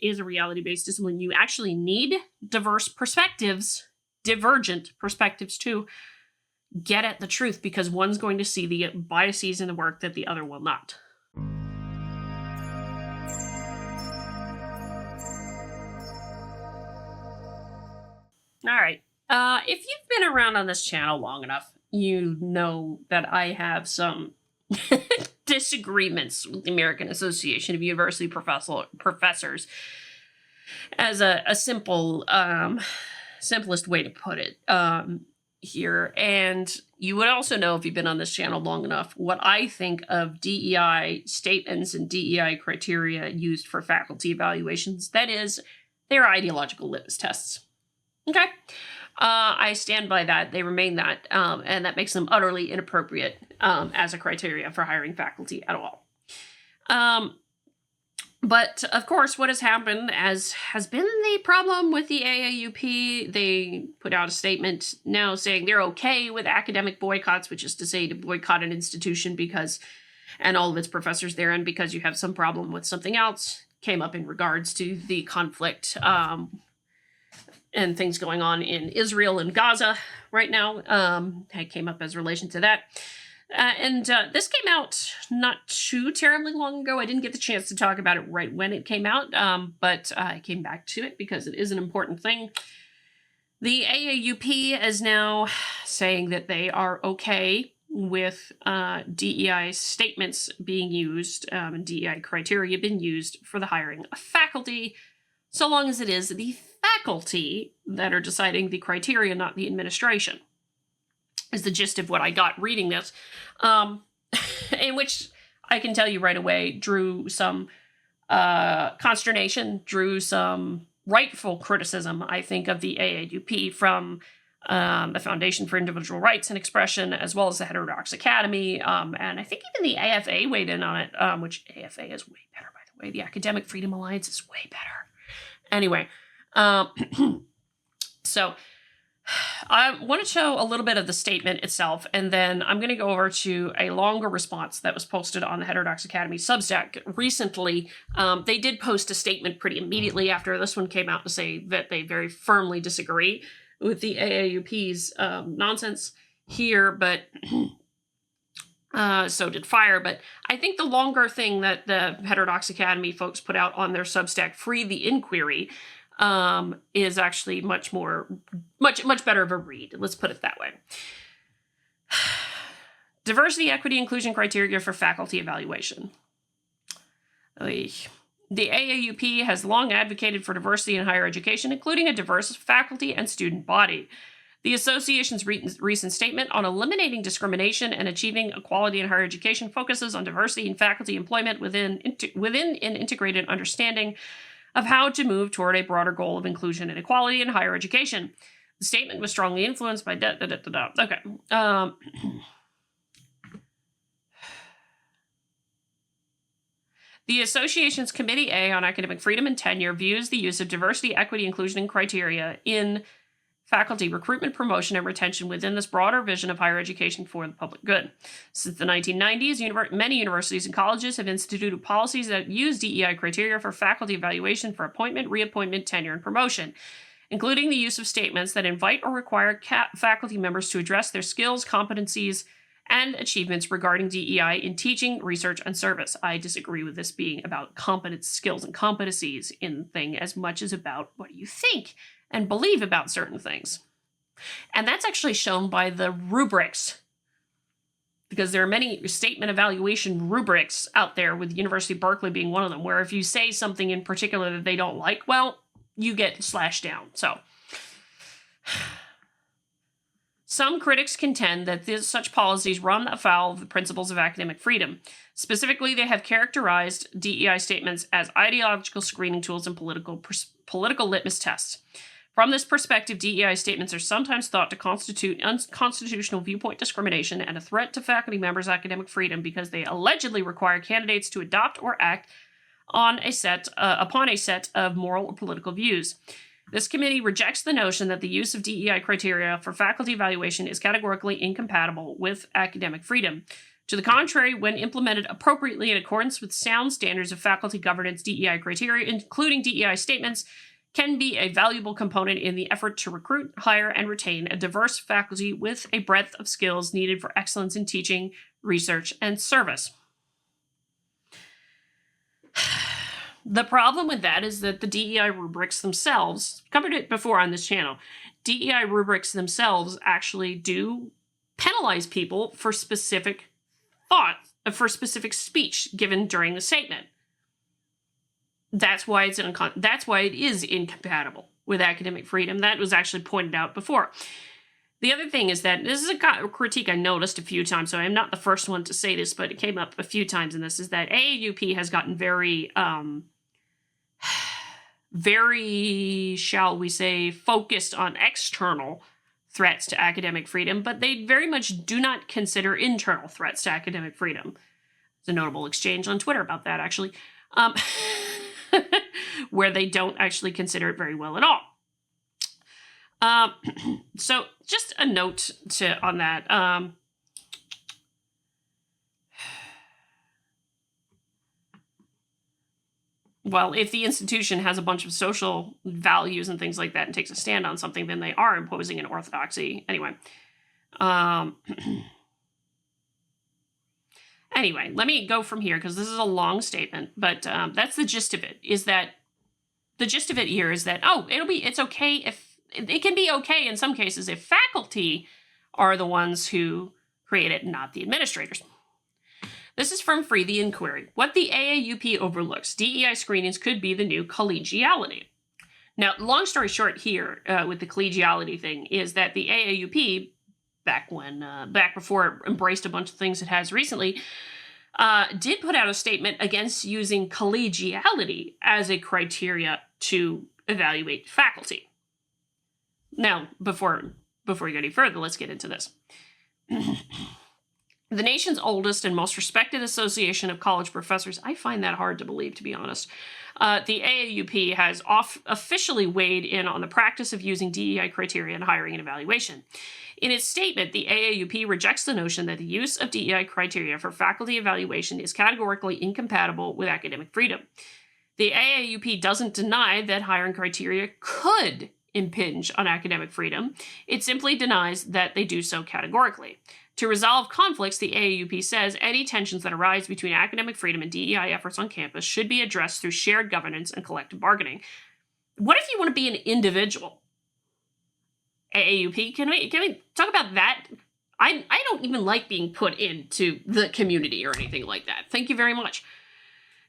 is a reality-based discipline, you actually need diverse perspectives, divergent perspectives to get at the truth, because one's going to see the biases in the work that the other will not. All right. If you've been around on this channel long enough, you know that I have some disagreements with the American Association of University Professors, as a simple, simplest way to put it here. And you would also know, if you've been on this channel long enough, what I think of DEI statements and DEI criteria used for faculty evaluations. That is, they're ideological litmus tests. Okay? I stand by that. They remain that, and that makes them utterly inappropriate as a criteria for hiring faculty at all. But, of course, what has happened, as has been the problem with the AAUP, they put out a statement now saying they're okay with academic boycotts, which is to say to boycott an institution because, and all of its professors therein, because you have some problem with something else. Came up in regards to the conflict and things going on in Israel and Gaza right now. It came up as relation to that. This came out not too terribly long ago. I didn't get the chance to talk about it right when it came out, but I came back to it because it is an important thing. The AAUP is now saying that they are okay with DEI statements being used and DEI criteria being used for the hiring of faculty, so long as it is the faculty that are deciding the criteria, not the administration, is the gist of what I got reading this, in which I can tell you right away drew some consternation, drew some rightful criticism, I think, of the AAUP from the Foundation for Individual Rights and Expression, as well as the Heterodox Academy, and I think even the AFA weighed in on it, which AFA is way better, by the way. The Academic Freedom Alliance is way better. Anyway, so I want to show a little bit of the statement itself, and then I'm going to go over to a longer response that was posted on the Heterodox Academy Substack recently. They did post a statement pretty immediately after this one came out to say that they very firmly disagree with the AAUP's nonsense here, but so did FIRE. But I think the longer thing that the Heterodox Academy folks put out on their Substack, Free the Inquiry, is actually much better of a read. Let's put it that way. Diversity, equity, inclusion criteria for faculty evaluation. The AAUP has long advocated for diversity in higher education, including a diverse faculty and student body. The association's recent statement on eliminating discrimination and achieving equality in higher education focuses on diversity in faculty employment within an integrated understanding of how to move toward a broader goal of inclusion and equality in higher education. The statement was strongly influenced by Okay. The association's Committee A on Academic Freedom and Tenure views the use of diversity, equity, inclusion, and criteria in faculty recruitment, promotion, and retention within this broader vision of higher education for the public good. Since the 1990s, many universities and colleges have instituted policies that use DEI criteria for faculty evaluation for appointment, reappointment, tenure, and promotion, including the use of statements that invite or require faculty members to address their skills, competencies, and achievements regarding DEI in teaching, research, and service. I disagree with this being about competence, skills, and competencies in thing as much as about what do you think and believe about certain things. And that's actually shown by the rubrics, because there are many statement evaluation rubrics out there, with University of Berkeley being one of them, where if you say something in particular that they don't like, well, you get slashed down. So some critics contend that such policies run afoul of the principles of academic freedom. Specifically, they have characterized DEI statements as ideological screening tools and political litmus tests. From this perspective, DEI statements are sometimes thought to constitute unconstitutional viewpoint discrimination and a threat to faculty members' academic freedom because they allegedly require candidates to adopt or act on upon a set of moral or political views. This committee rejects the notion that the use of DEI criteria for faculty evaluation is categorically incompatible with academic freedom. To the contrary, when implemented appropriately in accordance with sound standards of faculty governance, DEI criteria, including DEI statements, can be a valuable component in the effort to recruit, hire, and retain a diverse faculty with a breadth of skills needed for excellence in teaching, research, and service. The problem with that is that the DEI rubrics themselves, covered it before on this channel, DEI rubrics themselves actually do penalize people for specific thoughts, for specific speech given during the statement. That's why it is incompatible with academic freedom. That was actually pointed out before. The other thing is that this is a critique I noticed a few times, so I'm not the first one to say this, but it came up a few times in this, is that AAUP has gotten very, very, shall we say, focused on external threats to academic freedom, but they very much do not consider internal threats to academic freedom. There's a notable exchange on Twitter about that, actually, where they don't actually consider it very well at all. So just a note on that. Well, if the institution has a bunch of social values and things like that and takes a stand on something, then they are imposing an orthodoxy. Anyway. Anyway, let me go from here because this is a long statement, but that's the gist of it, is that the gist of it here is that, it's okay if, it can be okay in some cases if faculty are the ones who create it, not the administrators. This is from Free the Inquiry. What the AAUP overlooks, DEI screenings could be the new collegiality. Now, long story short here with the collegiality thing is that the AAUP, back before it embraced a bunch of things it has recently, did put out a statement against using collegiality as a criteria to evaluate faculty. Now, before we go any further, let's get into this. The nation's oldest and most respected association of college professors, I find that hard to believe, to be honest. The AAUP has officially weighed in on the practice of using DEI criteria in hiring and evaluation. In its statement, the AAUP rejects the notion that the use of DEI criteria for faculty evaluation is categorically incompatible with academic freedom. The AAUP doesn't deny that hiring criteria could impinge on academic freedom. It simply denies that they do so categorically. To resolve conflicts, the AAUP says any tensions that arise between academic freedom and DEI efforts on campus should be addressed through shared governance and collective bargaining. What if you want to be an individual? AAUP, can we talk about that? I don't even like being put into the community or anything like that. Thank you very much.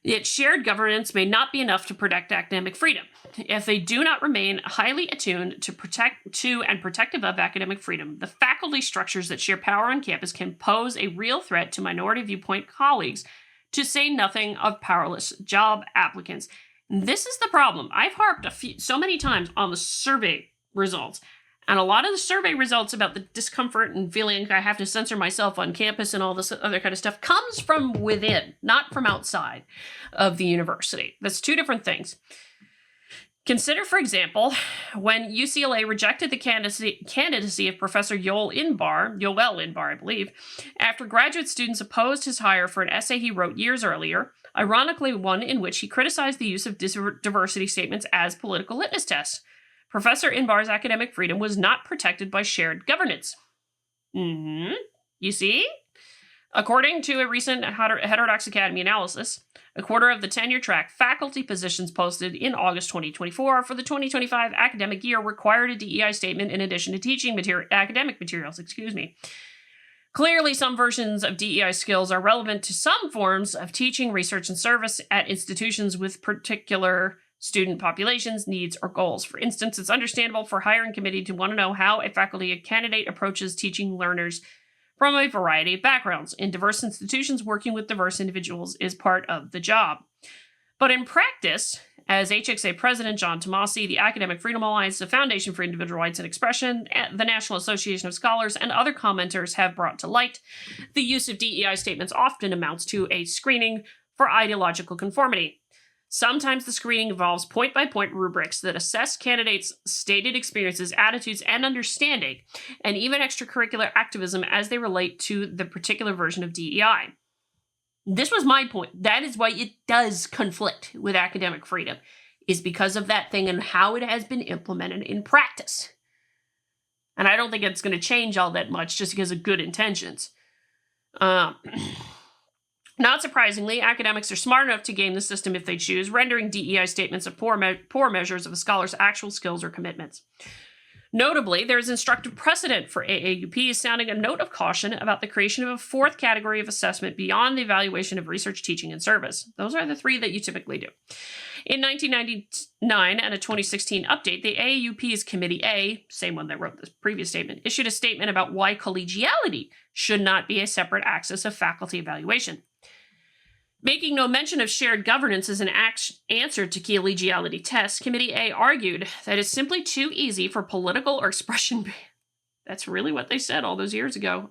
Yet shared governance may not be enough to protect academic freedom. If they do not remain highly attuned to and protective of academic freedom, the faculty structures that share power on campus can pose a real threat to minority viewpoint colleagues, to say nothing of powerless job applicants. And this is the problem. I've harped so many times on the survey results. And a lot of the survey results about the discomfort and feeling like I have to censor myself on campus and all this other kind of stuff comes from within, not from outside of the university. That's two different things. Consider, for example, when UCLA rejected the candidacy of Professor Yoel Inbar, I believe, after graduate students opposed his hire for an essay he wrote years earlier, ironically one in which he criticized the use of diversity statements as political litmus tests. Professor Inbar's academic freedom was not protected by shared governance. You see? According to a recent Heterodox Academy analysis, a quarter of the tenure track faculty positions posted in August 2024 for the 2025 academic year required a DEI statement in addition to teaching academic materials. Clearly, some versions of DEI skills are relevant to some forms of teaching, research, and service at institutions with particular student populations, needs, or goals. For instance, it's understandable for hiring committee to want to know how a faculty candidate approaches teaching learners from a variety of backgrounds. In diverse institutions, working with diverse individuals is part of the job. But in practice, as HXA President John Tomasi, the Academic Freedom Alliance, the Foundation for Individual Rights and Expression, the National Association of Scholars, and other commenters have brought to light, the use of DEI statements often amounts to a screening for ideological conformity. Sometimes the screening involves point-by-point rubrics that assess candidates' stated experiences, attitudes, and understanding, and even extracurricular activism as they relate to the particular version of DEI. This was my point. That is why it does conflict with academic freedom, is because of that thing and how it has been implemented in practice. And I don't think it's going to change all that much just because of good intentions. Not surprisingly, academics are smart enough to game the system if they choose, rendering DEI statements of poor measures of a scholar's actual skills or commitments. Notably, there is instructive precedent for AAUP sounding a note of caution about the creation of a fourth category of assessment beyond the evaluation of research, teaching, and service. Those are the three that you typically do. In 1999 and a 2016 update, the AAUP's Committee A, same one that wrote this previous statement, issued a statement about why collegiality should not be a separate axis of faculty evaluation. Making no mention of shared governance as an answer to collegiality tests, Committee A argued that it's simply too easy for political or expression. That's really what they said all those years ago.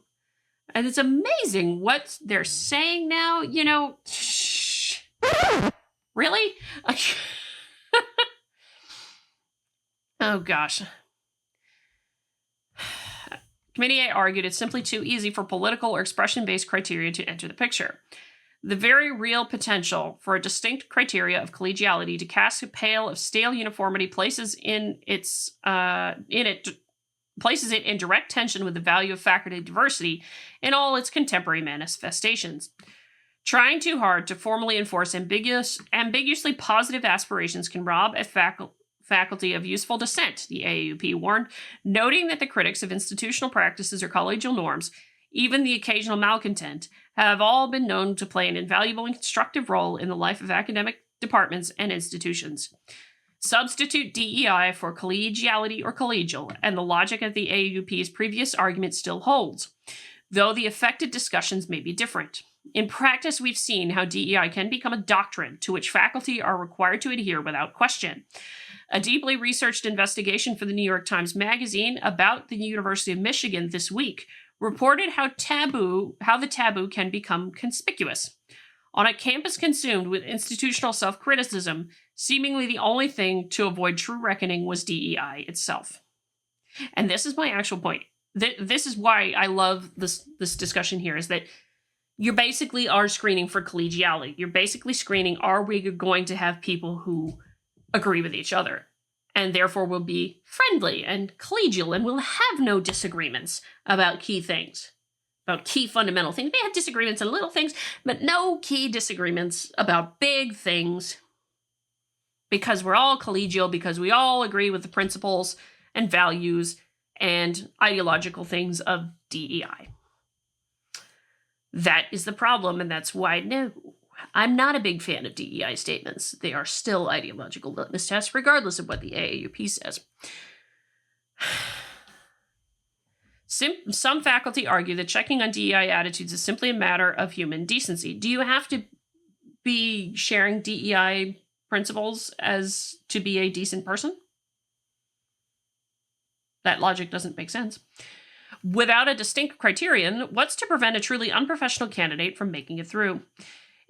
And it's amazing what they're saying now. You know, really? Oh, gosh. Committee A argued it's simply too easy for political or expression-based criteria to enter the picture. The very real potential for a distinct criteria of collegiality to cast a pale of stale uniformity places it in direct tension with the value of faculty diversity in all its contemporary manifestations. Trying too hard to formally enforce ambiguously positive aspirations can rob a faculty of useful dissent, the AAUP warned, noting that the critics of institutional practices or collegial norms, even the occasional malcontent, have all been known to play an invaluable and constructive role in the life of academic departments and institutions. Substitute DEI for collegiality or collegial, and the logic of the AAUP's previous argument still holds, though the affected discussions may be different. In practice, we've seen how DEI can become a doctrine to which faculty are required to adhere without question. A deeply researched investigation for the New York Times Magazine about the University of Michigan this week reported how the taboo can become conspicuous. On a campus consumed with institutional self-criticism, seemingly the only thing to avoid true reckoning was DEI itself. And this is my actual point. This is why I love this discussion here, is that you basically are screening for collegiality. You're basically screening, are we going to have people who agree with each other, and therefore will be friendly and collegial and will have no disagreements about key things, about key fundamental things. They have disagreements on little things, but no key disagreements about big things, because we're all collegial, because we all agree with the principles and values and ideological things of DEI. That is the problem, and that's why I'm not a big fan of DEI statements. They are still ideological litmus tests, regardless of what the AAUP says. Some faculty argue that checking on DEI attitudes is simply a matter of human decency. Do you have to be sharing DEI principles as to be a decent person? That logic doesn't make sense. Without a distinct criterion, what's to prevent a truly unprofessional candidate from making it through?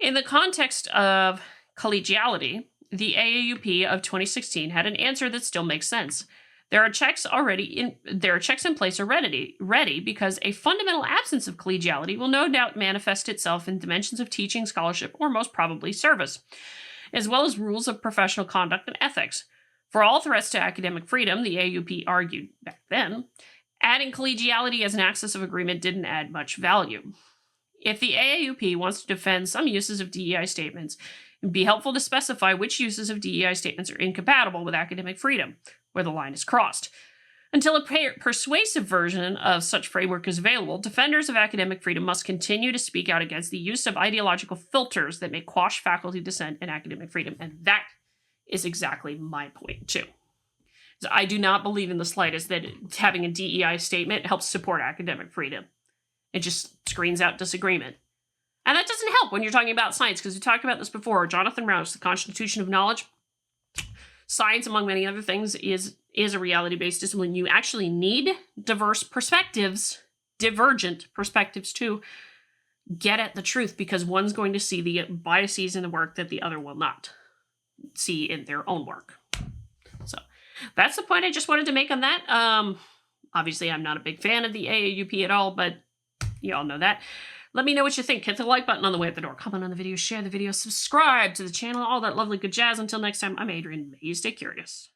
In the context of collegiality, the AAUP of 2016 had an answer that still makes sense. There are checks in place already, because a fundamental absence of collegiality will no doubt manifest itself in dimensions of teaching, scholarship, or most probably service, as well as rules of professional conduct and ethics. For all threats to academic freedom, the AAUP argued back then, adding collegiality as an axis of agreement didn't add much value. If the AAUP wants to defend some uses of DEI statements, it would be helpful to specify which uses of DEI statements are incompatible with academic freedom, where the line is crossed. Until a persuasive version of such framework is available, defenders of academic freedom must continue to speak out against the use of ideological filters that may quash faculty dissent and academic freedom, and that is exactly my point, too. I do not believe in the slightest that having a DEI statement helps support academic freedom. It just screens out disagreement. And that doesn't help when you're talking about science, because we talked about this before. Jonathan Rouse, The Constitution of Knowledge. Science, among many other things, is a reality-based discipline. You actually need diverse perspectives, divergent perspectives, to get at the truth, because one's going to see the biases in the work that the other will not. see in their own work. So that's the point I just wanted to make on that. Obviously, I'm not a big fan of the AAUP at all, but you all know that. Let me know what you think. Hit the like button on the way out the door. Comment on the video, share the video, subscribe to the channel, all that lovely good jazz. Until next time, I'm Adrian. May you stay curious.